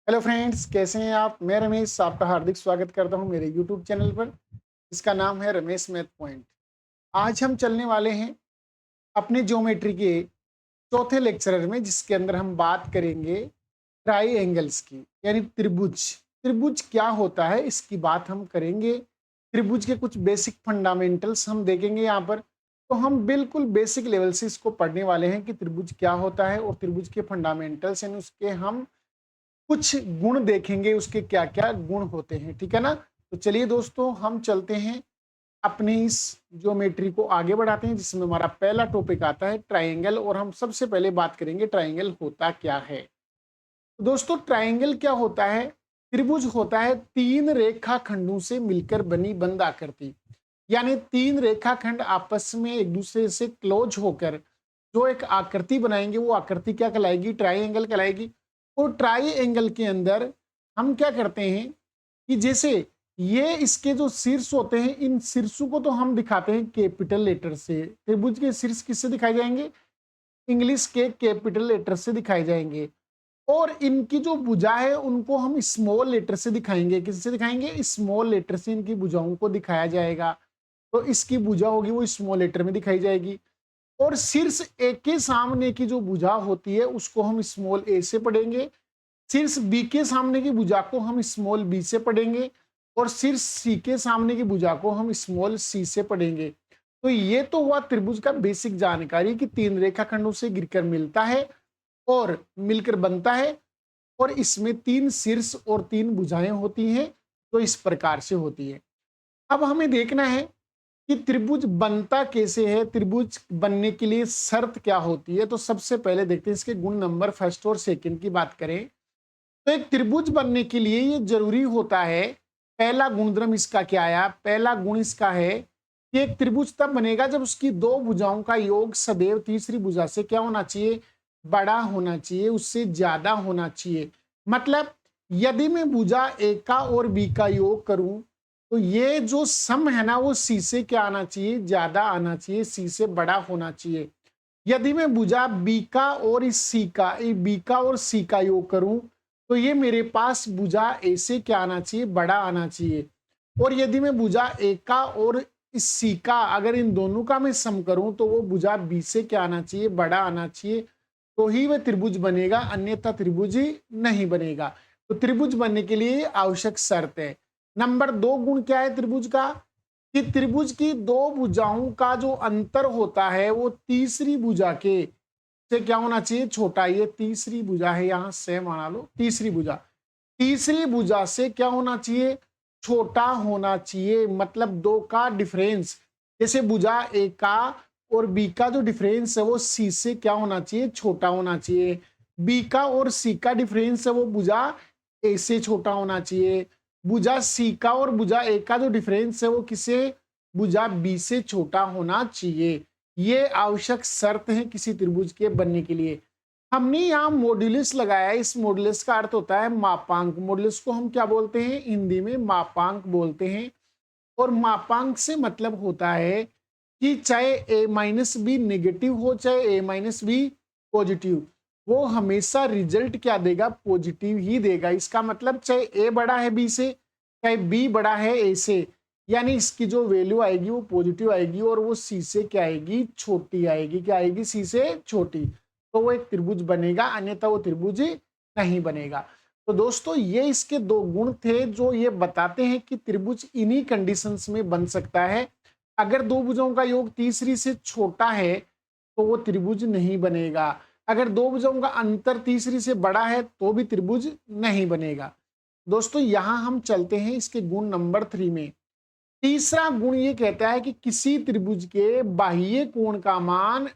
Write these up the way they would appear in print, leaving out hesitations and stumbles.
Hello friends, कैसे हैं आप? मैं रमेश आपका हार्दिक स्वागत करता हूं मेरे यूट्यूब चैनल पर, जिसका नाम है रमेश मैथ पॉइंट। आज हम चलने वाले हैं अपने ज्योमेट्री के चौथे लेक्चरर में, जिसके अंदर हम बात करेंगे ट्राइएंगल्स की, यानी त्रिभुज। त्रिभुज क्या होता है इसकी बात हम करेंगे। त्रिभुज के कुछ बेसिक फंडामेंटल्स हम देखेंगे यहाँ पर। तो हम बिल्कुल बेसिक लेवल से इसको पढ़ने वाले हैं कि त्रिभुज क्या होता है और त्रिभुज के फंडामेंटल्स यानी उसके हम कुछ गुण देखेंगे, उसके क्या क्या गुण होते हैं। ठीक है ना? तो चलिए दोस्तों, हम चलते हैं अपनी इस ज्योमेट्री को आगे बढ़ाते हैं, जिसमें हमारा पहला टॉपिक आता है ट्राइंगल। और हम सबसे पहले बात करेंगे ट्राइंगल होता क्या है। तो दोस्तों, ट्राइंगल क्या होता है? त्रिभुज होता है तीन रेखाखंडों से मिलकर बनी बंद आकृति, यानी तीन रेखाखंड आपस में एक दूसरे से क्लोज होकर जो एक आकृति बनाएंगे, वो आकृति क्या कहलाएगी? ट्राइंगल कहलाएगी। और ट्राइंगल के अंदर हम क्या करते हैं कि जैसे ये इसके जो शीर्ष होते हैं, इन शीर्षों को तो हम दिखाते हैं कैपिटल लेटर से। त्रिभुज के शीर्ष किससे दिखाए जाएंगे? इंग्लिश के कैपिटल लेटर से दिखाए जाएंगे। और इनकी जो भुजा है उनको हम स्मॉल लेटर से दिखाएंगे। किससे दिखाएंगे? स्मॉल लेटर से इनकी भुजाओं को दिखाया जाएगा। तो इसकी भुजा होगी वो स्मॉल लेटर में दिखाई जाएगी। और शीर्ष ए के सामने की जो भुजा होती है उसको हम स्मॉल ए से पढ़ेंगे। शीर्ष बी के सामने की भुजा को हम स्मॉल बी से पढ़ेंगे। और शीर्ष सी के सामने की भुजा को हम स्मॉल सी से पढ़ेंगे। तो ये तो हुआ त्रिभुज का बेसिक जानकारी कि तीन रेखाखंडों से गिरकर मिलता है और मिलकर बनता है। और इसमें तीन शीर्ष और तीन भुजाएं होती हैं। तो इस प्रकार से होती है। अब हमें देखना है कि त्रिभुज बनता कैसे है, त्रिभुज बनने के लिए शर्त क्या होती है। तो सबसे पहले देखते हैं इसके गुण नंबर फर्स्ट और सेकंड की बात करें। तो एक त्रिभुज बनने के लिए ये जरूरी होता है, पहला गुणधर्म इसका क्या आया? पहला गुण इसका है कि एक त्रिभुज तब बनेगा जब उसकी दो भुजाओं का योग सदैव तीसरी भुजा से क्या होना चाहिए? बड़ा होना चाहिए, उससे ज्यादा होना चाहिए। मतलब यदि मैं भुजा ए का और बी का योग करूं तो ये जो सम है ना, वो सी से क्या आना चाहिए? ज्यादा आना चाहिए, सी से बड़ा होना चाहिए। यदि मैं भुजा बी का और इस सी का, बी का और सी का योग करूं तो ये मेरे पास भुजा ए से क्या आना चाहिए? बड़ा आना चाहिए। और यदि मैं भुजा ए का और इस सी का, अगर इन दोनों का मैं सम करूं तो वो भुजा बी से क्या आना चाहिए? बड़ा आना चाहिए। तो ही वह त्रिभुज बनेगा, अन्यथा त्रिभुज ही नहीं बनेगा। तो त्रिभुज बनने के लिए आवश्यक शर्त है। नंबर दो गुण क्या है त्रिभुज का? कि त्रिभुज की दो भुजाओं का जो अंतर होता है वो तीसरी भुजा के से क्या होना चाहिए? छोटा। ये तीसरी भुजा है, यहां से माना लो तीसरी भुजा, तीसरी भुजा से क्या होना चाहिए? छोटा होना चाहिए। मतलब दो का डिफरेंस, जैसे भुजा ए का और बी का जो डिफरेंस है वो सी से क्या होना चाहिए? छोटा होना चाहिए। बी का और सी का डिफरेंस है वो भुजा ए से छोटा होना चाहिए। भुजा सी का और भुजा ए का जो डिफरेंस है वो किसे? भुजा बी से छोटा होना चाहिए। ये आवश्यक शर्त है किसी त्रिभुज के बनने के लिए। हमने यहाँ मॉड्यूलस लगाया है। इस मॉड्यूलस का अर्थ होता है मापांक। मॉड्यूलस को हम क्या बोलते हैं? हिंदी में मापांक बोलते हैं। और मापांक से मतलब होता है कि चाहे a माइनस बी नेगेटिव हो, चाहे a माइनस बी पॉजिटिव, वो हमेशा रिजल्ट क्या देगा? पॉजिटिव ही देगा। इसका मतलब चाहे a बड़ा है b से, चाहे b बड़ा है a से, यानी इसकी जो वैल्यू आएगी वो पॉजिटिव आएगी और वो c से क्या आएगी? छोटी आएगी। क्या आएगी? c से छोटी। तो वो एक त्रिभुज बनेगा, अन्यथा वो त्रिभुज नहीं बनेगा। तो दोस्तों, ये इसके दो गुण थे जो ये बताते हैं कि त्रिभुज इन्हीं कंडीशंस में बन सकता है। अगर दो भुजाओं का योग तीसरी से छोटा है तो वो त्रिभुज नहीं बनेगा। अगर दो भुजाओं का अंतर तीसरी से बड़ा है तो भी त्रिभुज नहीं बनेगा। दोस्तों, यहां हम चलते हैं इसके गुण नंबर 3 में। तीसरा गुण ये कहता है कि किसी त्रिभुज के बाह्य कोण का मान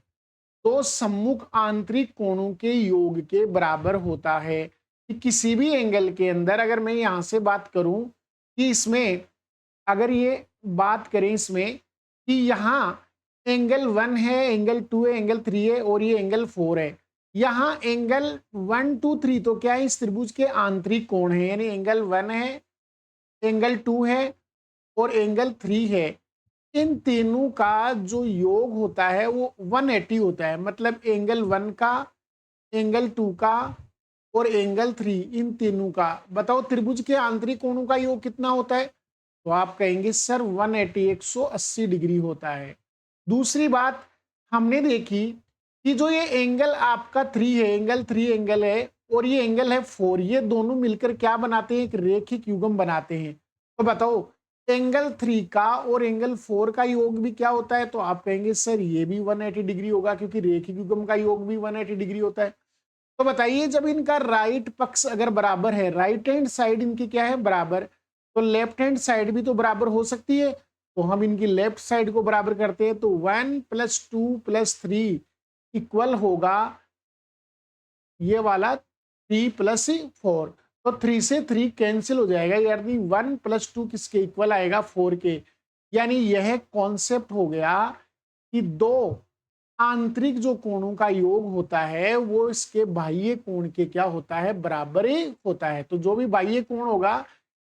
तो सम्मुख आंतरिक कोणों के योग के बराबर होता है। कि किसी भी एंगल के अंदर, अगर मैं यहां से बात करूं कि इसमें, अगर ये बात करें इसमें कि यहाँ एंगल 1 है, एंगल 2 है, एंगल 3 है और ये एंगल 4 है। यहाँ एंगल 1 2 3 तो क्या है? इस त्रिभुज के आंतरिक कोण है, यानी एंगल 1 है, एंगल 2 है और एंगल 3 है। इन तीनों का जो योग होता है वो 180 होता है। मतलब एंगल 1 का, एंगल 2 का और एंगल 3, इन तीनों का बताओ त्रिभुज के आंतरिक कोणों का योग कितना होता है? तो आप कहेंगे सर 180 180 डिग्री होता है। दूसरी बात हमने देखी कि जो ये एंगल आपका 3 है, एंगल 3 एंगल है और ये एंगल है 4, ये दोनों मिलकर क्या बनाते हैं? एक रेखिक युग्म बनाते हैं। तो बताओ एंगल 3 का और एंगल 4 का योग भी क्या होता है? तो आप कहेंगे सर ये भी 180 डिग्री होगा, क्योंकि रेखिक युग्म का योग भी 180 डिग्री होता है। तो बताइए जब इनका राइट पक्ष अगर बराबर है, राइट हैंड साइड इनकी क्या है? बराबर, तो लेफ्ट हैंड साइड भी तो बराबर हो सकती है। तो हम इनकी लेफ्ट साइड को बराबर करते हैं, तो 1 + 2 + 3 इक्वल होगा ये वाला 3 + 4। तो 3 से 3 कैंसिल हो जाएगा, यानी 1 + 2 किसके इक्वल आएगा? 4 के। यानी यह कॉन्सेप्ट हो गया कि दो आंतरिक जो कोणों का योग होता है वो इसके बाह्य कोण के क्या होता है? बराबर ही होता है। तो जो भी बाह्य कोण होगा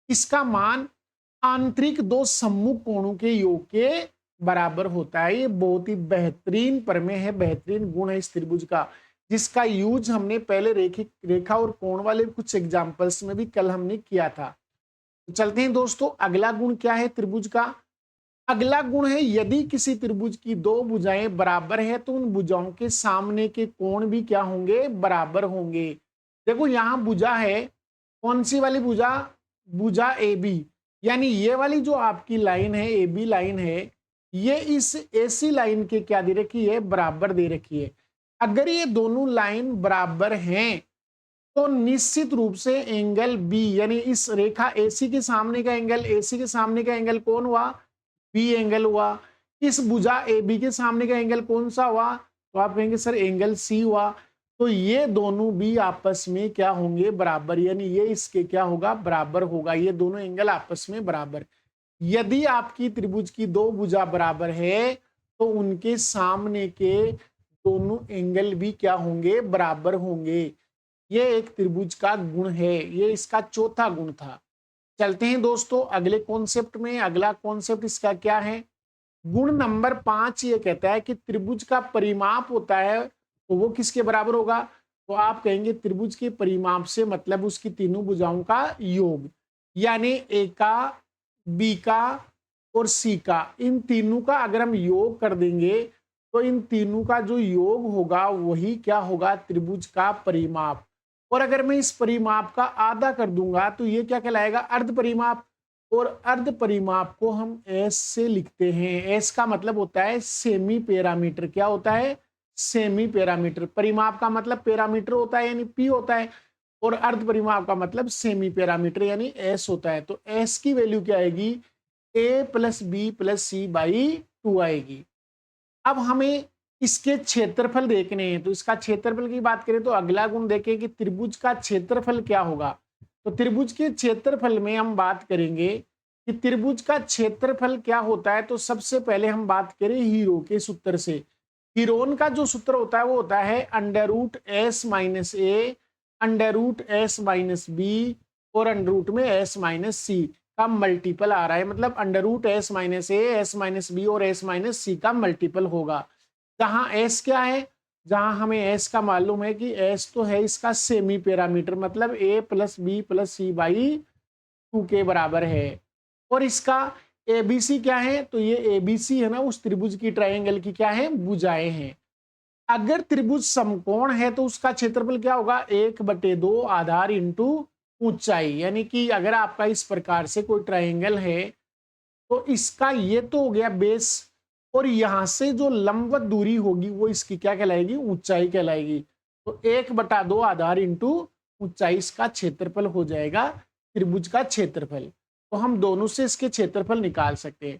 इसका मान आंतरिक दो सम्मुख कोणों के योग के बराबर होता है। ये बहुत ही बेहतरीन प्रमेय है, बेहतरीन गुण है इस त्रिभुज का, जिसका यूज हमने पहले रेखिक रेखा और कोण वाले कुछ एग्जाम्पल्स में भी कल हमने किया था। तो चलते हैं दोस्तों, अगला गुण क्या है त्रिभुज का? अगला गुण है यदि किसी त्रिभुज की दो भुजाएं बराबर है तो उन भुजाओं के सामने के कोण भी क्या होंगे? बराबर होंगे। देखो यहां भुजा है, कौन सी वाली भुजा? भुजा ए बी, यानी ये वाली जो आपकी लाइन है ए बी लाइन है, ये इस एसी लाइन के क्या दे रखी है? बराबर दे रखी है। अगर ये दोनों लाइन बराबर हैं तो निश्चित रूप से एंगल बी, यानी इस रेखा एसी के सामने का एंगल, एसी के सामने का एंगल कौन हुआ? बी एंगल हुआ। इस भुजा ए बी के सामने का एंगल कौन सा हुआ? तो आप कहेंगे सर एंगल सी हुआ। तो ये दोनों भी आपस में क्या होंगे? बराबर, यानी ये इसके क्या होगा? बराबर होगा। ये दोनों एंगल आपस में बराबर। यदि आपकी त्रिभुज की दो भुजा बराबर है तो उनके सामने के दोनों एंगल भी क्या होंगे? बराबर होंगे। ये एक त्रिभुज का गुण है, ये इसका चौथा गुण था। चलते हैं दोस्तों अगले कॉन्सेप्ट में। अगला कॉन्सेप्ट इसका क्या है? गुण नंबर 5 ये कहता है कि त्रिभुज का परिमाप होता है तो वो किसके बराबर होगा? तो आप कहेंगे त्रिभुज के परिमाप से मतलब उसकी तीनों भुजाओं का योग, यानी ए का, बी का और सी का, इन तीनों का अगर हम योग कर देंगे तो इन तीनों का जो योग होगा वही क्या होगा? त्रिभुज का परिमाप। और अगर मैं इस परिमाप का आधा कर दूंगा तो ये क्या कहलाएगा? अर्ध परिमाप। और अर्ध परिमाप को हम एस से लिखते हैं। एस का मतलब होता है सेमी पैरामीटर। क्या होता है? Semi parameter. परिमाप का मतलब पैरामीटर होता है यानी पी होता है, और अर्ध परिमाप का मतलब सेमी पैरामीटर यानी एस होता है। तो एस की वैल्यू क्या आएगी? A plus B plus C by 2 आएगी। अब हमें इसके क्षेत्रफल देखने हैं, तो इसका क्षेत्रफल की बात करें तो अगला गुण देखें कि त्रिभुज का क्षेत्रफल क्या होगा। तो त्रिभुज के क्षेत्रफल में हम बात करेंगे कि त्रिभुज का क्षेत्रफल क्या होता है। तो सबसे पहले हम बात करें हीरो के सूत्र से। हीरोन का जो सूत्र होता है वो होता है √s - a, √s - b और √ में s - c का मल्टीपल आ रहा है, मतलब √s - a, s - b और s - c का मल्टीपल होगा। जहां s क्या है? जहां हमें s का मालूम है कि s तो है इसका सेमी पैरामीटर, मतलब a + b + c बाई 2 के बराबर है। और इसका ABC क्या है? तो ये ABC है ना, उस त्रिभुज की ट्रायंगल की क्या है? भुजाएं हैं। अगर त्रिभुज समकोण है तो उसका क्षेत्रफल क्या होगा? 1/2 आधार इंटू ऊंचाई। यानी कि अगर आपका इस प्रकार से कोई ट्रायंगल है तो इसका ये तो हो गया बेस, और यहां से जो लंबवत दूरी होगी वो इसकी क्या कहलाएगी? ऊंचाई कहलाएगी। तो 1/2 आधार इंटू ऊंचाई इसका क्षेत्रफल हो जाएगा, त्रिभुज का क्षेत्रफल। तो हम दोनों से इसके क्षेत्रफल निकाल सकते हैं।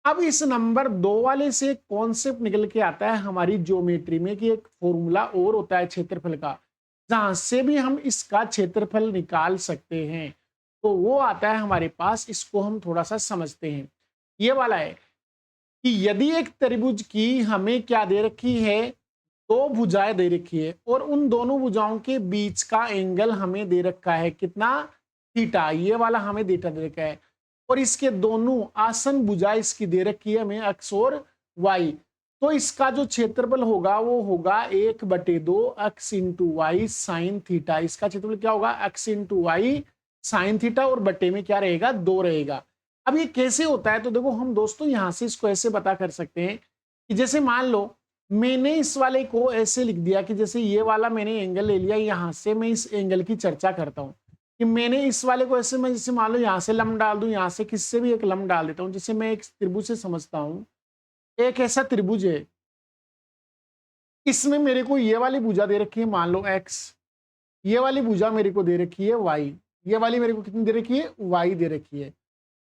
अब इस नंबर 2 वाले से एक कॉन्सेप्ट निकल के आता है हमारी ज्योमेट्री में कि एक फॉर्मूला और होता है क्षेत्रफल का, जहां से भी हम इसका क्षेत्रफल निकाल सकते हैं। तो वो आता है हमारे पास, इसको हम थोड़ा सा समझते हैं। ये वाला है कि यदि एक त्रिभुज की हमें क्या दे रखी है? दो भुजाएं दे रखी है और उन दोनों भुजाओं के बीच का एंगल हमें दे रखा है कितना? थीटा। ये वाला हमें थीटा दे रखा है। और इसके दोनों आसन भुजा इसकी दे रखी है हमें एक्स और वाई। तो इसका जो क्षेत्रफल होगा वो होगा 1/2 x into y sine theta. इसका क्षेत्रफल क्या होगा, x into y sine theta, और बटे में क्या रहेगा, 2 रहेगा। अब ये कैसे होता है, तो देखो हम दोस्तों यहां से इसको ऐसे पता कर सकते हैं कि जैसे मान लो मैंने इस वाले को ऐसे लिख दिया कि जैसे ये वाला मैंने एंगल ले लिया, यहां से मैं इस एंगल की चर्चा करता हूं कि मैंने इस वाले को ऐसे, मैं जैसे मान लो यहां से लंब डाल दूं, यहां से किससे भी एक लंब डाल देता हूं, जिसे मैं एक त्रिभुज से समझता हूं। एक ऐसा त्रिभुज है, इसमें मेरे को ये वाली भुजा दे रखी है, मान लो x, ये वाली भुजा मेरे को दे रखी है y, ये वाली मेरे को कितनी दे रखी है, y दे रखी है,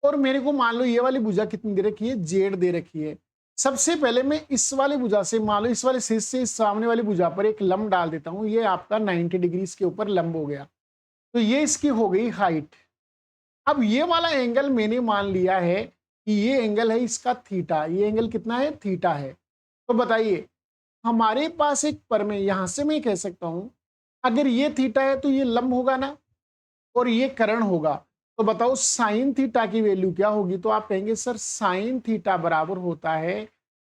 और मेरे को मान लो ये वाली भुजा कितनी दे रखी है, z दे रखी है। सबसे पहले मैं इस वाली भुजा से, मान लो इस वाले शीर्ष से इस सामने वाली भुजा पर एक लंब डाल देता हूं, ये आपका 90 डिग्री इसके ऊपर लंब हो गया, तो ये इसकी हो गई हाइट। अब ये वाला एंगल मैंने मान लिया है कि ये एंगल है इसका थीटा, ये एंगल कितना है, थीटा है। तो बताइए हमारे पास एक प्रमेय, यहां से मैं कह सकता हूं अगर ये थीटा है तो ये लंब होगा ना, और ये कर्ण होगा, तो बताओ साइन थीटा की वैल्यू क्या होगी। तो आप कहेंगे सर साइन थीटा बराबर होता है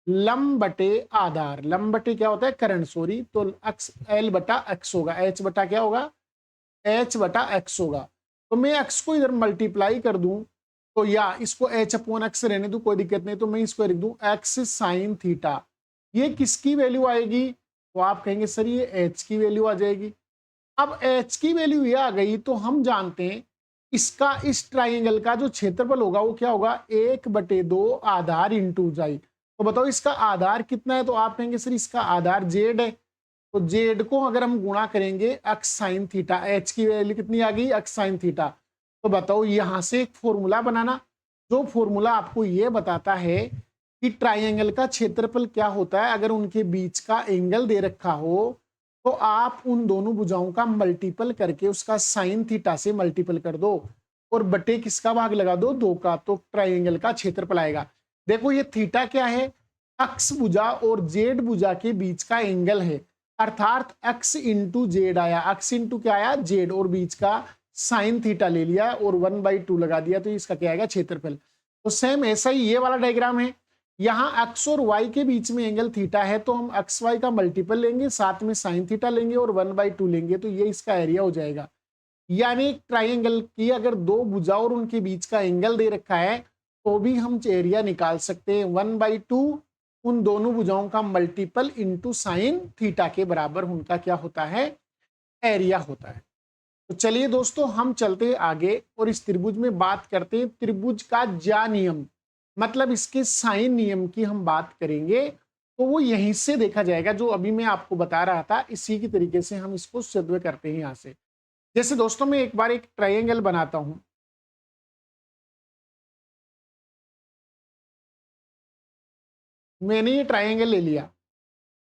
लंब बटे आधार, लंब बटे क्या होता है, कर्ण, सॉरी, तो एक्स एल बटा एक्स होगा, एच बटा क्या होगा, एच बटा एक्स होगा। तो मैं एक्स को इधर मल्टीप्लाई कर दूं, तो या इसको एच अपॉन एक्स रहने दूं, कोई दिक्कत नहीं, तो मैं इसको लिख दूं एक्स साइन थीटा। ये किसकी वैल्यू आएगी, तो आप कहेंगे सर ये एच की वैल्यू आ जाएगी। अब एच की वैल्यू ये आ गई, तो हम जानते हैं इसका, इस ट्राइंगल का जो क्षेत्रफल होगा वो क्या होगा, 1/2 आधार इंटू ऊंचाई। तो बताओ इसका आधार कितना है, तो आप कहेंगे सर इसका आधार जेड है, तो जेड को अगर हम गुणा करेंगे एक्स साइन थीटा, एच की वैल्यू कितनी आ गई, एक्स साइन थीटा। तो बताओ यहां से एक फॉर्मूला बनाना, जो फॉर्मूला आपको ये बताता है कि ट्राइंगल का क्षेत्रफल क्या होता है अगर उनके बीच का एंगल दे रखा हो, तो आप उन दोनों भुजाओं का मल्टीपल करके उसका साइन थीटा से मल्टीपल कर दो, और बटे किसका भाग लगा दो, 2 का, तो ट्राइंगल का क्षेत्रफल आएगा। देखो ये थीटा क्या है, एक्स भुजा और जेड भुजा के बीच का एंगल है, अर्थात x इंटू जेड आया, x इंटू क्या आया, जेड, और बीच का साइन थीटा ले लिया और 1/2 लगा दिया, तो इसका क्या आएगा, क्षेत्रफल। तो सेम ऐसा ही ये वाला डायग्राम है, यहाँ x और y के बीच में एंगल थीटा है, तो हम एक्स वाई का मल्टीपल लेंगे, साथ में साइन थीटा लेंगे और 1/2 लेंगे, तो ये इसका एरिया हो जाएगा। यानी एक ट्राइंगल की अगर दो भुजा और उनके बीच का एंगल दे रखा है, तो भी हम एरिया निकाल सकते हैं, 1/2 उन दोनों भुजाओं का मल्टीपल इंटू साइन थीटा के बराबर उनका क्या होता है, एरिया होता है। तो चलिए दोस्तों हम चलते हैं आगे और इस त्रिभुज में बात करते हैं त्रिभुज का ज्या नियम, मतलब इसके साइन नियम की हम बात करेंगे। तो वो यहीं से देखा जाएगा, जो अभी मैं आपको बता रहा था इसी की तरीके से हम इसको सिद्ध करते हैं। यहां से जैसे दोस्तों मैं एक बार एक ट्राइंगल बनाता हूं, मैंने ये ट्राइंगल ले लिया,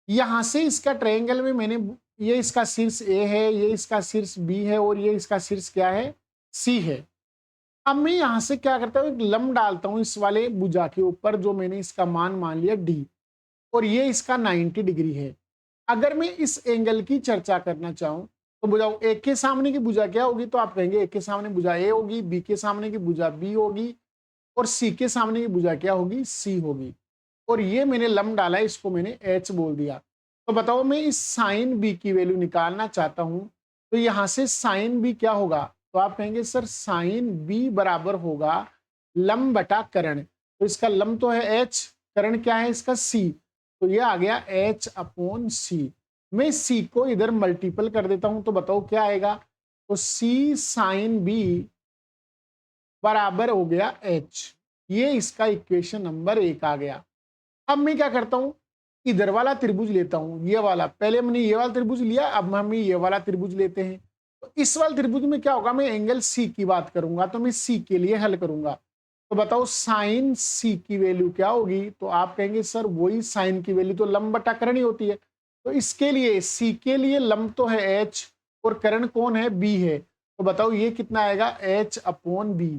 यहां से इसका ट्रायंगल में मैंने, ये इसका शीर्ष ए है, ये इसका शीर्ष बी है, और ये इसका शीर्ष क्या है, सी है। अब मैं यहां से क्या करता हूं, एक लंब डालता हूं इस वाले भुजा के ऊपर, जो मैंने इसका मान लिया डी, और ये इसका 90 डिग्री है। अगर मैं इस एंगल की चर्चा करना चाहूं, तो बुझाओ एक के सामने की भुजा क्या होगी, तो आप कहेंगे एक के सामने भुजा ए होगी, बी के सामने की भुजा बी होगी, और सी के सामने की भुजा क्या होगी, सी होगी। और ये मैंने लंब डाला है, इसको मैंने एच बोल दिया। तो बताओ मैं इस साइन बी की वैल्यू निकालना चाहता हूं, तो यहां से साइन बी क्या होगा, तो आप कहेंगे सर साइन बी बराबर होगा लंब बटा कर्ण। तो इसका लंब तो है एच, कर्ण क्या है इसका सी, तो ये आ गया एच अपॉन सी। मैं सी को इधर मल्टीपल कर देता हूं, तो बताओ क्या आएगा, तो सी साइन बी बराबर हो गया एच। ये इसका इक्वेशन नंबर 1 आ गया। अब मैं क्या करता हूं, इधर वाला त्रिभुज लेता हूं, ये वाला, पहले हमने ये वाला त्रिभुज लिया, अब हम ये वाला त्रिभुज लेते हैं। तो इस वाले त्रिभुज में क्या होगा, मैं एंगल सी की बात करूंगा, तो मैं सी के लिए हल करूंगा। तो बताओ साइन सी की वैल्यू क्या होगी, तो आप कहेंगे सर वही साइन की वैल्यू तो लंब बटा कर्ण ही होती है। तो इसके लिए सी के लिए लंब तो है एच, और कर्ण कौन है, बी है। तो बताओ ये कितना आएगा, एच अपॉन बी।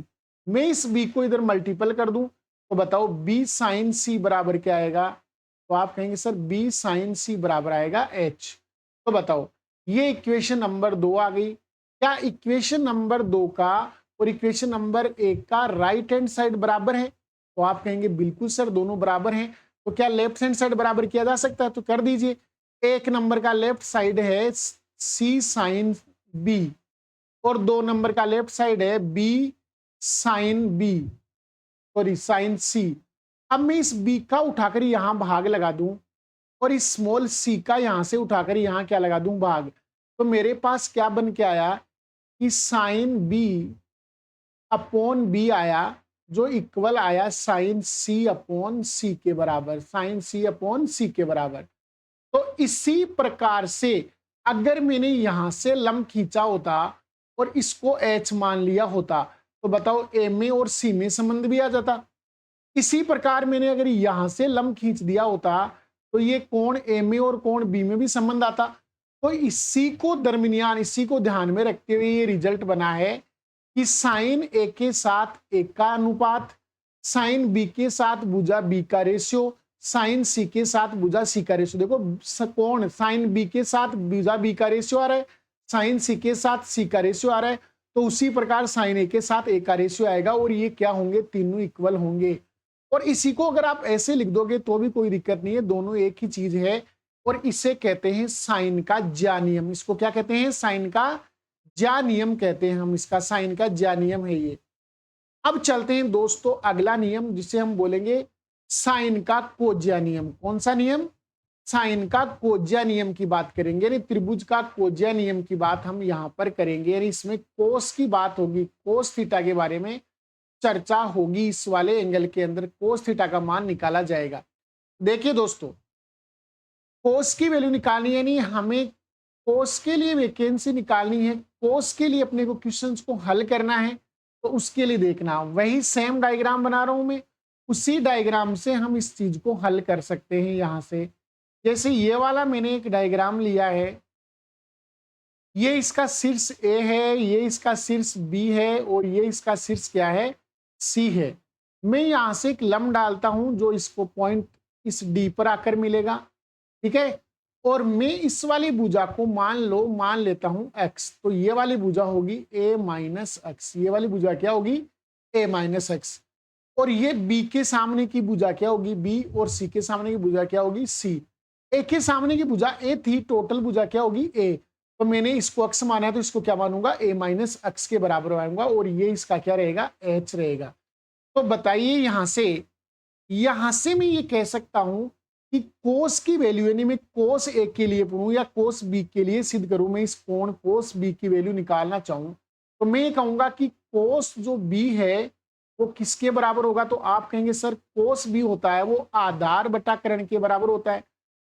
मैं इस बी को इधर मल्टीपल कर दूं, तो बताओ बी साइन सी बराबर क्या आएगा, तो आप कहेंगे सर बी साइन सी बराबर आएगा एच। तो बताओ ये इक्वेशन नंबर 2 आ गई। क्या इक्वेशन नंबर 2 का और इक्वेशन नंबर 1 का राइट हैंड साइड बराबर है, तो आप कहेंगे बिल्कुल सर दोनों बराबर हैं। तो क्या लेफ्ट हैंड साइड बराबर किया जा सकता है? तो कर दीजिए। 1 नंबर का लेफ्ट साइड है सी साइन बी और 2 नंबर का लेफ्ट साइड है B sign B, sorry sign C. अब मैं इस बी का उठाकर यहां भाग लगा दूं और इस स्मॉल सी का यहां से उठाकर यहां क्या लगा दूं, भाग। तो मेरे पास क्या बन के आया कि साइन बी अपॉन बी आया, जो इक्वल आया साइन सी अपॉन सी के बराबर, साइन सी अपॉन सी के बराबर। तो इसी प्रकार से अगर मैंने यहां से लंब खींचा होता और इसको एच मान लिया होता तो बताओ ए में और सी में संबंध भी आ जाता। इसी प्रकार मैंने अगर यहां से लंब खींच दिया होता तो ये कोण ए में और कोण बी में भी संबंध आता। तो इसी को दरमियान, इसी को ध्यान में रखते हुए ये रिजल्ट बना है कि साइन ए के साथ ए का अनुपात, साइन बी के साथ भुजा बी का रेशियो, साइन सी के साथ भुजा सी का रेशियो। देखो कोण साइन बी के साथ भुजा बी का रेशियो आ रहा है, साइन सी के साथ सी का रेशियो आ रहा है, तो उसी प्रकार साइन ए के साथ ए का रेशियो आएगा और ये क्या होंगे, तीनों इक्वल होंगे। और इसी को अगर आप ऐसे लिख दोगे तो भी कोई दिक्कत नहीं है, दोनों एक ही चीज है और इसे कहते हैं साइन का ज्या नियम। इसको क्या कहते हैं, साइन का ज्या नियम कहते हैं हम, इसका साइन का ज्या नियम है ये। अब चलते हैं दोस्तों अगला नियम जिसे हम बोलेंगे साइन का कोज्या नियम। कौन सा नियम, साइन का कोज्या नियम की बात करेंगे, यानी त्रिभुज का कोज्या नियम की बात हम यहां पर करेंगे। यानी इसमें कोस की बात होगी, कोस थीटा के बारे में चर्चा होगी। इस वाले एंगल के अंदर कोस थीटा का मान निकाला जाएगा। देखिए दोस्तों, कोस की वैल्यू निकालनी है, यानी हमें कोस के लिए वैकेंसी निकालनी है, कोस के लिए अपने को क्वेश्चंस को हल करना है। तो उसके लिए देखना, वही सेम डायग्राम बना रहा हूं मैं, उसी डायग्राम से हम इस चीज को हल कर सकते हैं। यहां से जैसे ये वाला मैंने एक डायग्राम लिया है, ये इसका शीर्ष ए है, ये इसका शीर्ष बी है और ये इसका शीर्ष क्या है, सी है। मैं यहां से एक लंब डालता हूं जो इसको पॉइंट इस डी पर आकर मिलेगा, ठीक है। और मैं इस वाली भुजा को मान लेता हूं एक्स, तो ये वाली भुजा होगी ए माइनस एक्स, ये वाली भुजा क्या होगी, ए माइनस एक्स। और ये बी के सामने की भुजा क्या होगी, बी, और सी के सामने की भुजा क्या होगी, सी। ए के सामने की भुजा ए थी, टोटल भुजा क्या होगी, ए। तो मैंने इसको अक्स माना है तो इसको क्या मानूंगा, ए माइनस अक्स के बराबर मानूंगा और ये इसका क्या रहेगा, एच रहेगा। तो बताइए यहां से मैं ये कह सकता हूं कि कोस की वैल्यू, यानी मैं कोस ए के लिए पढ़ूं या कोस बी के लिए सिद्ध करूं, मैं इस कोण कोस बी की वैल्यू निकालना चाहूं तो मैं ये कहूंगा कि कोस जो बी है वो किसके बराबर होगा। तो आप कहेंगे सर कोस बी होता है वो आधार बटा कर्ण के बराबर होता है,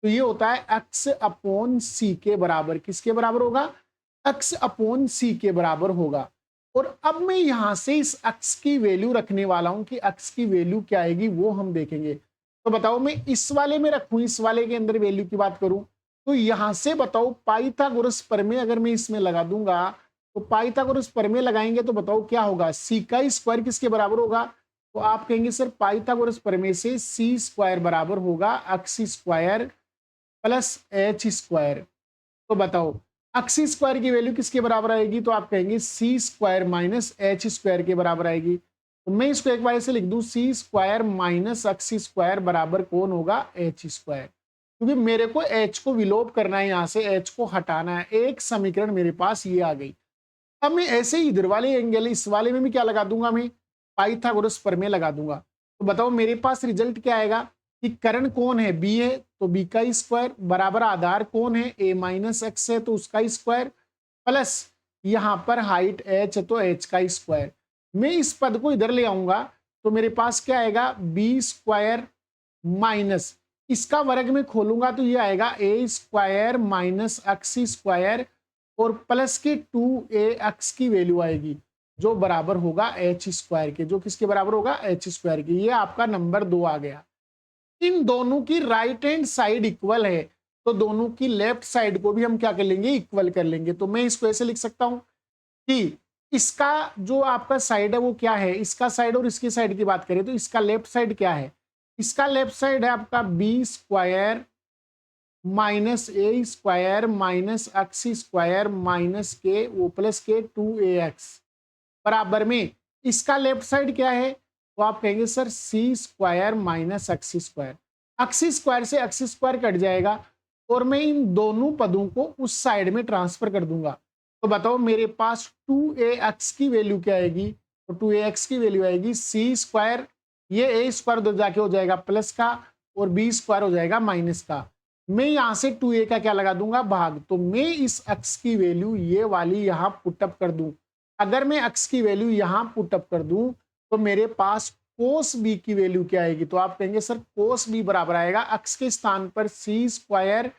तो ये होता है एक्स अपॉन सी के बराबर। किसके बराबर होगा, एक्स अपॉन सी के बराबर होगा। और अब मैं यहां से इस एक्स की वैल्यू रखने वाला हूं कि एक्स की वैल्यू क्या आएगी वो हम देखेंगे। तो बताओ मैं इस वाले में रखूं, इस वाले के अंदर वैल्यू की बात करूं तो यहां से बताओ पाइथागोरस प्रमेय अगर मैं इसमें लगा दूंगा तो पाइथागोरस प्रमेय लगाएंगे तो बताओ क्या होगा, सी का स्क्वायर किसके बराबर होगा। तो आप कहेंगे सर पाइथागोरस प्रमेय से सी स्क्वायर बराबर होगा x square plus H square. तो बताओ एक्स स्क्वायर की वैल्यू किसके बराबर आएगी, तो आप कहेंगे सी स्क्वायर माइनस एच स्क्वायर के बराबर आएगी। तो मैं इसको एक बार ऐसे लिख दूं, सी स्क्वायर माइनस एक्स स्क्वायर बराबर कौन होगा, एच स्क्वायर। क्योंकि मेरे को एच को विलोप करना है, यहां से एच को हटाना है। एक समीकरण मेरे पास ये आ गई। अब मैं ऐसे ही इधर वाले एंगल इस वाले में भी क्या लगा दूंगा, मैं पाइथागोरस प्रमेय लगा दूंगा। तो बताओ मेरे पास रिजल्ट क्या आएगा कि कर्ण कौन है, बी है तो बी का स्क्वायर बराबर आधार कौन है, ए माइनस एक्स है तो उसका स्क्वायर प्लस यहां पर हाइट एच है तो एच का स्क्वायर। मैं इस पद को इधर ले आऊंगा तो मेरे पास क्या आएगा, बी स्क्वायर माइनस इसका वर्ग में खोलूंगा तो ये आएगा ए स्क्वायर माइनस एक्स स्क्वायर और प्लस के 2a एक्स की वैल्यू आएगी जो बराबर होगा एच स्क्वायर के, जो किसके बराबर होगा, एच स्क्वायर के। ये आपका नंबर 2 आ गया। इन दोनों की राइट हैंड साइड इक्वल है तो दोनों की लेफ्ट साइड को भी हम क्या कर लेंगे, इक्वल कर लेंगे। तो मैं इसको ऐसे लिख सकता हूं कि इसका जो आपका साइड है वो क्या है, इसका साइड और इसकी साइड की बात करें तो इसका लेफ्ट साइड क्या है, इसका लेफ्ट साइड है आपका B square minus A square minus X square minus के वो प्लस के 2ax बराबर में इसका लेफ्ट साइड क्या है, तो आप कहेंगे sir C square minus X square. X square से एक्स स्क्वायर कट जाएगा और मैं इन दोनों पदों को उस साइड में ट्रांसफर कर दूंगा। तो बताओ मेरे पास 2ax की वैल्यू क्या आएगी? तो 2ax की वैल्यू आएगी सी स्क्वायर, ये ए स्क्वायर उधर जाके हो जाएगा प्लस का और बी स्क्वायर हो जाएगा माइनस का। मैं यहां से 2a का क्या लगा दूंगा? भाग। तो मैं इस x की वैल्यू ये वाली यहां पुटअप कर दूं। अगर मैं x की वैल्यू यहां पुटअप कर दूं तो मेरे पास कोस बी की वैल्यू क्या आएगी? तो आप कहेंगे सर कोस बी बराबर आएगा x के स्थान पर C square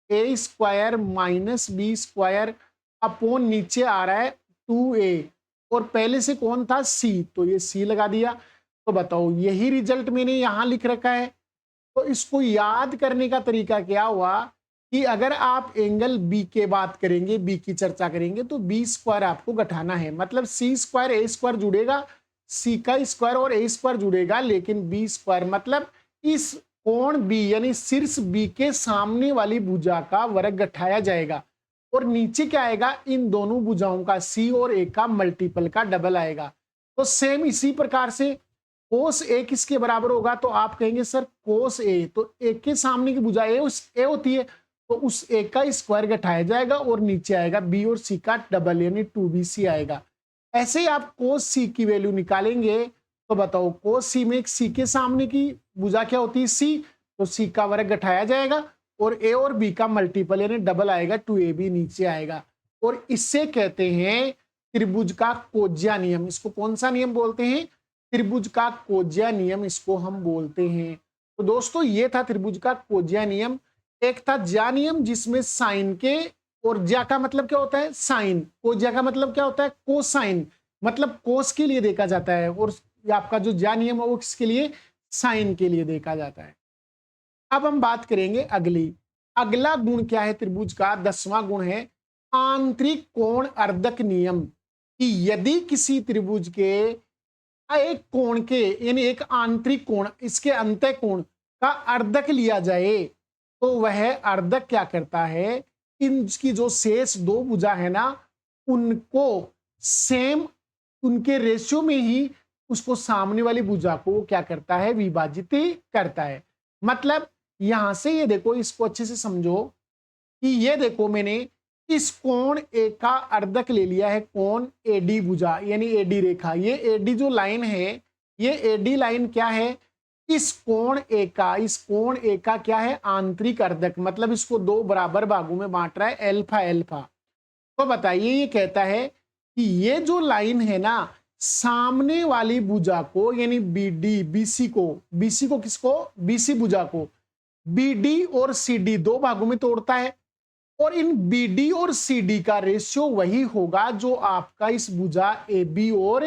A square minus B square upon नीचे आ रहा है 2a और पहले से कौन था? c, तो ये c लगा दिया। तो बताओ यही रिजल्ट मैंने यहां लिख रखा है। तो इसको याद करने का तरीका क्या हुआ कि अगर आप एंगल बी के बात करेंगे, बी की चर्चा करेंगे, तो बी स्क्वायर आपको घटाना है। मतलब सी स्क्वायर ए स्क्वायर जुड़ेगा, सी का स्क्वायर और ए स्क्वायर जुड़ेगा, लेकिन बी स्क्वायर मतलब इस कोण बी यानी शीर्ष बी के सामने वाली भुजा का वर्ग घटाया जाएगा और नीचे क्या आएगा? इन दोनों भुजाओं का सी और ए का मल्टीपल का डबल आएगा। तो सेम इसी प्रकार से कोस ए किसके बराबर होगा? तो आप कहेंगे सर कोस ए, तो ए के सामने की भुजा ए होती है, तो उस ए का स्क्वायर घटाया जाएगा और नीचे आएगा बी और सी का डबल यानी 2bc आएगा। ऐसे ही आप कोस सी की वैल्यू निकालेंगे तो बताओ कोस सी में सी के सामने की भुजा क्या होती है? सी, तो सी का वर्ग घटाया जाएगा और ए और बी का मल्टीपल यानी डबल आएगा, 2ab नीचे आएगा। और इससे कहते हैं त्रिभुज का कोज्या नियम। इसको कौन सा नियम बोलते हैं? त्रिभुज का कोज्या नियम इसको हम बोलते हैं। तो दोस्तों ये था त्रिभुज का कोज्या नियम। एक था ज्या नियम जिसमें साइन के, और ज्या का मतलब क्या होता है? साइन। कोज्या का मतलब क्या होता है? कोसाइन, मतलब कोस के लिए देखा जाता है, और आपका जो ज्या नियम है वो किसके लिए? साइन के लिए देखा जाता है। अब हम बात करेंगे अगला गुण क्या है त्रिभुज का? 10वां गुण है आंतरिक कोण अर्धक नियम। कि यदि किसी त्रिभुज के एक कोण के यानी एक आंतरिक कोण, इसके अंतः कोण का अर्धक लिया जाए तो वह अर्धक क्या करता है? इनकी जो शेष दो भुजा है ना, उनको सेम उनके रेशियो में ही उसको सामने वाली भुजा को क्या करता है? विभाजित करता है। मतलब यहां से ये देखो, इसको अच्छे से समझो कि ये देखो मैंने इस कोण ए का अर्धक ले लिया है, कोण एडी भुजा यानी एडी रेखा। ये एडी जो लाइन है, ये एडी लाइन क्या है? इस कोण ए का क्या है? आंतरिक अर्धक। मतलब इसको दो बराबर भागों में बांट रहा है, एल्फा एल्फा। तो बताइए ये कहता है कि ये जो लाइन है ना, सामने वाली भुजा को यानी बीसी को किसको? बीसी भुजा को बीडी और सीडी दो भागों में तोड़ता है, और इन बीडी और सीडी का रेशियो वही होगा जो आपका इस भुजा एबी और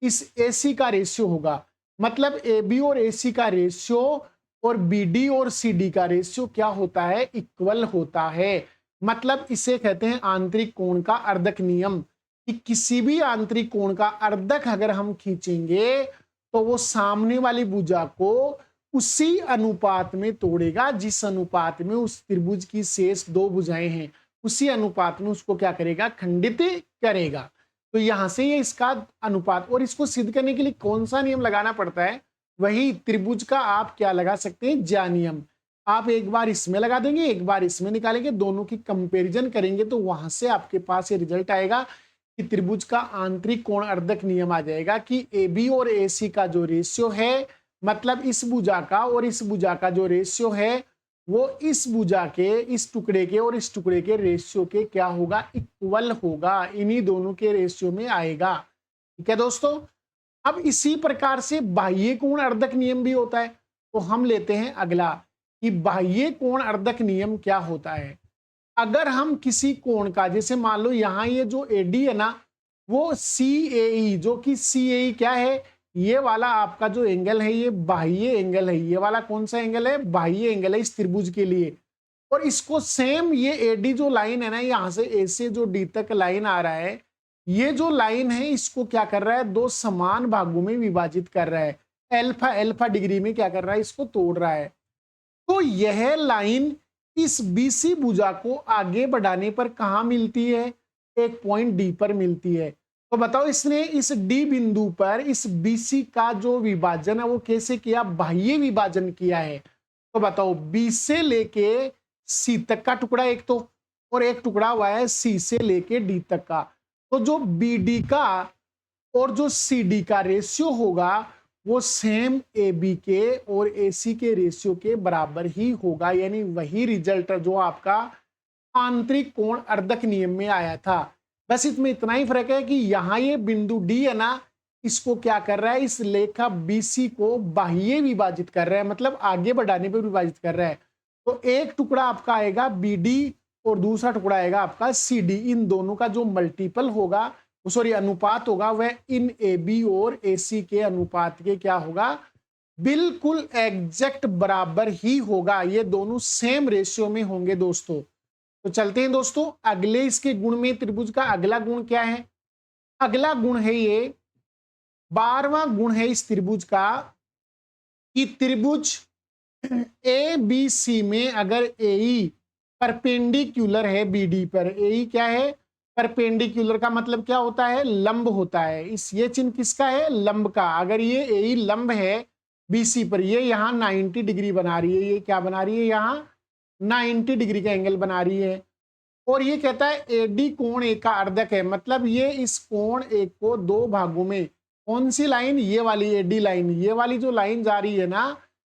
इस एसी का रेशियो होगा। मतलब एबी और एसी का रेशियो और बीडी और सीडी का रेशियो क्या होता है? इक्वल होता है। मतलब इसे कहते हैं आंतरिक कोण का अर्धक नियम। कि किसी भी आंतरिक कोण का अर्धक अगर हम खींचेंगे तो वो सामने वाली भुजा को उसी अनुपात में तोड़ेगा जिस अनुपात में उस त्रिभुज की शेष दो भुजाएं हैं, उसी अनुपात में उसको क्या करेगा? खंडित करेगा। तो यहां से ये इसका अनुपात, और इसको सिद्ध करने के लिए कौन सा नियम लगाना पड़ता है? वही त्रिभुज का आप क्या लगा सकते हैं? ज्या नियम। आप एक बार इसमें लगा देंगे, एक बार इसमें निकालेंगे, दोनों की कंपेरिजन करेंगे तो वहां से आपके पास ये रिजल्ट आएगा कि त्रिभुज का आंतरिक कोण अर्धक नियम आ जाएगा कि AB और AC का जो रेशियो है, मतलब इस भुजा का और इस भुजा का जो रेशियो है वो इस भुजा के इस टुकड़े के और इस टुकड़े के रेशियो के क्या होगा? इक्वल होगा। इन्हीं दोनों के रेशियो में आएगा। ठीक है दोस्तों। अब इसी प्रकार से बाह्य कोण अर्धक नियम भी होता है। तो हम लेते हैं अगला कि बाह्य कोण अर्धक नियम क्या होता है। अगर हम किसी कोण का, जैसे मान लो यहां ये जो एडी है ना, वो CAE, जो कि CAE क्या है? ये वाला आपका जो एंगल है ये बाह्य एंगल है। ये वाला कौन सा एंगल है? बाह्य एंगल है इस त्रिभुज के लिए। और इसको सेम ये एडी जो लाइन है ना, यहां से ए से जो डी तक लाइन आ रहा है, ये जो लाइन है इसको क्या कर रहा है? दो समान भागों में विभाजित कर रहा है। एल्फा एल्फा डिग्री में क्या कर रहा है? इसको तोड़ रहा है। तो यह लाइन इस बीसी भुजा को आगे बढ़ाने पर कहां मिलती है? एक पॉइंट डी पर मिलती है। तो बताओ इसने इस डी बिंदु पर इस बीसी का जो विभाजन है वो कैसे किया? बाह्य विभाजन किया है। तो बताओ बी से लेके सी तक का टुकड़ा एक तो, और एक टुकड़ा हुआ है सी से लेके डी तक का। तो जो बी डी का और जो सी डी का रेशियो होगा वो सेम ए बी के और ए सी के रेशियो के बराबर ही होगा, यानी वही रिजल्ट जो आपका आंतरिक कोण अर्धक नियम में आया था। बस इसमें इतना ही फर्क है कि यहां ये बिंदु डी है ना, इसको क्या कर रहा है, इस लेखा बीसी को बाह्य विभाजित कर रहा है, मतलब आगे बढ़ाने पर विभाजित कर रहा है। तो एक टुकड़ा आपका आएगा बी डी और दूसरा टुकड़ा आएगा आपका सी डी। इन दोनों का जो मल्टीपल होगा, सॉरी अनुपात होगा, वह इन ए बी और ए सी के अनुपात के क्या होगा, बिल्कुल एग्जैक्ट बराबर ही होगा। ये दोनों सेम रेशियो में होंगे दोस्तों। तो चलते हैं दोस्तों अगले इसके गुण में। त्रिभुज का अगला गुण क्या है? अगला गुण है ये 12वां गुण है इस त्रिभुज का कि त्रिभुज ए बी सी में अगर ए परपेंडिकुलर है बी डी पर, ए क्या है, परपेंडिकुलर का मतलब क्या होता है, लंब होता है। इस ये चिन्ह किसका है, लंब का। अगर ये ए लंब है बीसी पर, ये यहाँ 90 डिग्री बना रही है, ये क्या बना रही है, यहाँ 90 डिग्री का एंगल बना रही है। और ये कहता है एडी कोण ए का अर्धक है, मतलब ये इस कोण एक को दो भागों में, कौन सी लाइन, ये वाली एडी लाइन, ये वाली जो लाइन जा रही है ना,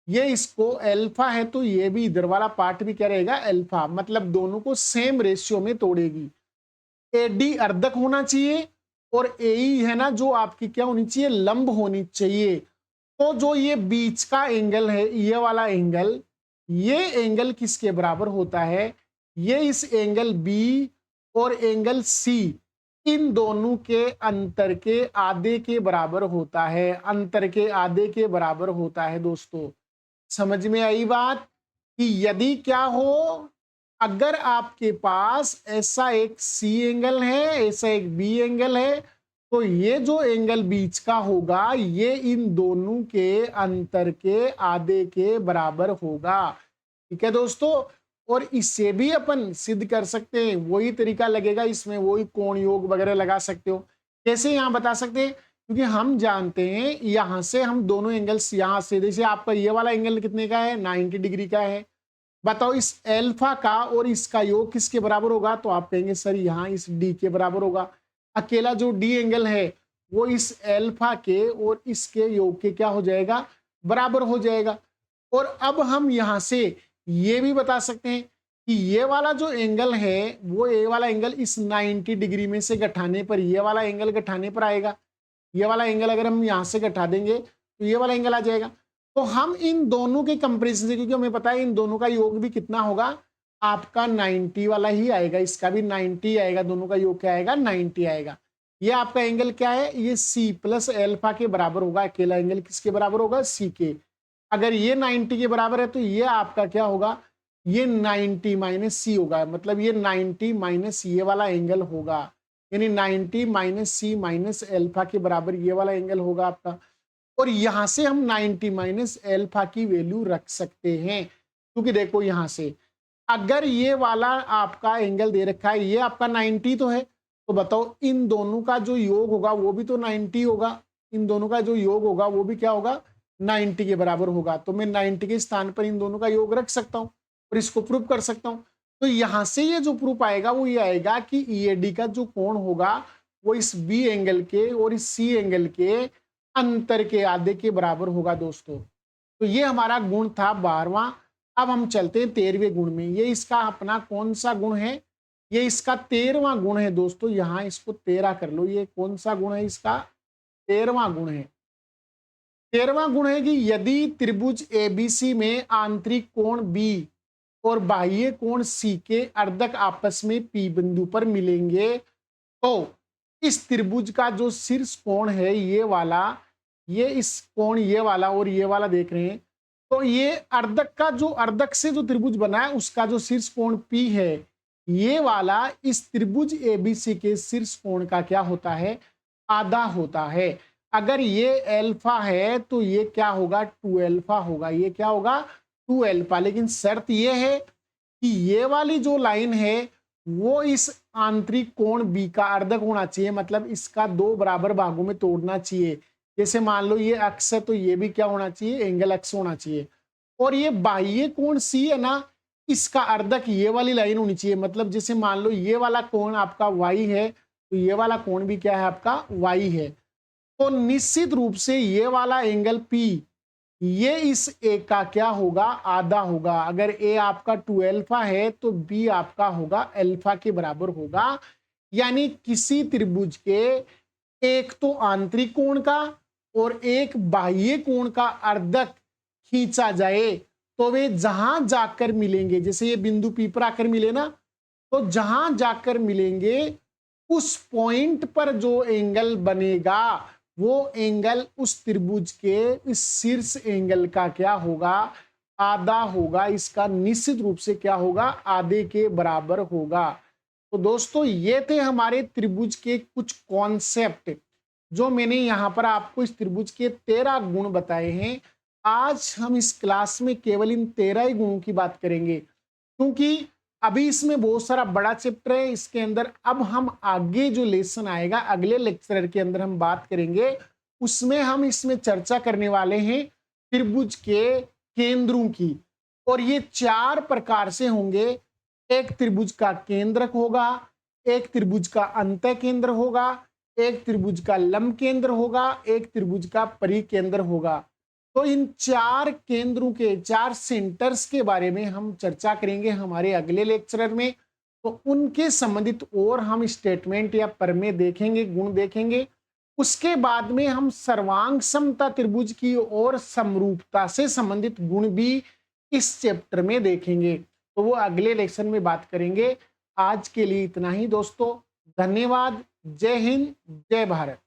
ये इसको अल्फा है तो ये भी इधर वाला पार्ट भी क्या रहेगा, अल्फा, मतलब दोनों को सेम रेशियो में तोड़ेगी। एडी अर्धक होना चाहिए और एई है ना जो आपकी क्या होनी चाहिए, लंब होनी चाहिए। तो जो ये बीच का एंगल है, ये वाला एंगल, ये एंगल किसके बराबर होता है, ये इस एंगल बी और एंगल सी, इन दोनों के अंतर के आधे के बराबर होता है, अंतर के आधे के बराबर होता है दोस्तों। समझ में आई बात कि यदि क्या हो, अगर आपके पास ऐसा एक सी एंगल है, ऐसा एक बी एंगल है, तो ये जो एंगल बीच का होगा ये इन दोनों के अंतर के आधे के बराबर होगा। ठीक है दोस्तों, और इससे भी अपन सिद्ध कर सकते हैं, वही तरीका लगेगा इसमें, वही कोण योग वगैरह लगा सकते हो। कैसे यहां बता सकते हैं, क्योंकि हम जानते हैं यहां से हम दोनों एंगल्स, यहां से जैसे आपका ये वाला एंगल कितने का है, 90 डिग्री का है। बताओ इस एल्फा का और इसका योग किसके बराबर होगा, तो आप कहेंगे सर यहाँ इस डी के बराबर होगा। अकेला जो डी एंगल है वो इस एल्फा के और इसके योग के क्या हो जाएगा, बराबर हो जाएगा। और अब हम यहां से ये भी बता सकते हैं कि ये वाला जो एंगल है वो ए वाला एंगल इस 90 डिग्री में से घटाने पर, ये वाला एंगल घटाने पर आएगा। ये वाला एंगल अगर हम यहां से घटा देंगे तो ये वाला एंगल आ जाएगा। तो हम इन दोनों के कंपैरिजन से, क्योंकि हमें पता है इन दोनों का योग भी कितना होगा, आपका 90 वाला ही आएगा, इसका भी 90 आएगा, दोनों का योग क्या आएगा, 90 आएगा। ये आपका एंगल क्या है, ये सी प्लस एल्फा के बराबर होगा। अकेला एंगल किसके बराबर होगा, सी के। अगर ये 90 के बराबर है तो ये आपका क्या होगा, ये 90 माइनस सी होगा, मतलब ये 90 माइनस ये वाला एंगल होगा, यानी 90 माइनस सी माइनस एल्फा के बराबर ये वाला एंगल होगा आपका। और यहां से हम 90 माइनस एल्फा की वैल्यू रख सकते हैं, क्योंकि देखो यहां से अगर ये वाला आपका एंगल दे रखा है, ये आपका 90 तो है, तो बताओ इन दोनों का जो योग होगा वो भी तो 90 होगा, इन दोनों का जो योग होगा वो भी क्या होगा, 90 के बराबर होगा। तो मैं 90 के स्थान पर इन दोनों का योग रख सकता हूं और इसको प्रूव कर सकता हूं। तो यहां से ये जो प्रूफ आएगा वो ये आएगा कि ईएडी का जो कोण होगा वो इस बी एंगल के और इस सी एंगल के अंतर के आधे के बराबर होगा दोस्तों। तो ये हमारा गुण था 12वां। अब हम चलते हैं 13वें गुण में। ये इसका अपना कौन सा गुण है, ये इसका 13वां गुण है दोस्तों। यहां इसको 13 कर लो, ये कौन सा गुण है, इसका 13वां गुण है। 13वां गुण है कि यदि त्रिभुज एबीसी में आंतरिक कोण बी और बाह्य कोण सी के अर्धक आपस में पी बिंदु पर मिलेंगे, तो इस त्रिभुज का जो शीर्ष कोण है ये वाला, ये इस कोण ये वाला और ये वाला देख रहे हैं, तो ये अर्धक का जो अर्धक से जो त्रिभुज बना है उसका जो शीर्ष कोण पी है, ये वाला इस त्रिभुज एबीसी के शीर्ष कोण का क्या होता है, आधा होता है। अगर ये अल्फा है तो ये क्या होगा, 2 अल्फा होगा, ये क्या होगा, 2 अल्फा। लेकिन शर्त ये है कि ये वाली जो लाइन है वो इस आंतरिक कोण बी का अर्धक होना चाहिए, मतलब इसका 2 बराबर भागों में तोड़ना चाहिए। जैसे मान लो ये अक्स है तो ये भी क्या होना चाहिए, एंगल अक्स होना चाहिए। और ये बाह्य कोण सी है ना, इसका अर्धक ये वाली लाइन होनी चाहिए। मतलब जैसे मान लो ये वाला कोण आपका y है, तो ये वाला कोण भी क्या है आपका y है। तो निश्चित रूप से ये वाला एंगल P, ये इस ए का क्या होगा, आधा होगा। अगर ए आपका 2 अल्फा है तो बी आपका होगा अल्फा के बराबर होगा। यानी किसी त्रिभुज के एक तो आंतरिक कोण का और एक बाह्य कोण का अर्धक खींचा जाए तो वे जहां जाकर मिलेंगे, जैसे ये बिंदु पी पर आकर मिले ना, तो जहां जाकर मिलेंगे उस पॉइंट पर जो एंगल बनेगा वो एंगल उस त्रिभुज के इस शीर्ष एंगल का क्या होगा, आधा होगा। इसका निश्चित रूप से क्या होगा, आधे के बराबर होगा। तो दोस्तों ये थे हमारे त्रिभुज के कुछ कॉन्सेप्ट जो मैंने यहाँ पर आपको इस त्रिभुज के 13 गुण बताए हैं। आज हम इस क्लास में केवल इन 13 ही गुणों की बात करेंगे, क्योंकि अभी इसमें बहुत सारा बड़ा चैप्टर है। इसके अंदर अब हम आगे जो लेसन आएगा अगले लेक्चर के अंदर हम बात करेंगे, उसमें हम इसमें चर्चा करने वाले हैं त्रिभुज के केंद्रों की। और ये 4 प्रकार से होंगे। एक त्रिभुज का केंद्रक होगा, एक त्रिभुज का अंतः केंद्र होगा, एक त्रिभुज का लंब केंद्र होगा, एक त्रिभुज का परिकेंद्र होगा। तो इन 4 केंद्रों के 4 सेंटर्स के बारे में हम चर्चा करेंगे हमारे अगले लेक्चर में। तो उनके संबंधित और हम स्टेटमेंट या प्रमेय देखेंगे, गुण देखेंगे। उसके बाद में हम सर्वांग समता त्रिभुज की और समरूपता से संबंधित गुण भी इस चैप्टर में देखेंगे। तो वो अगले लेक्चर में बात करेंगे। आज के लिए इतना ही दोस्तों, धन्यवाद। जय हिंद, जय भारत।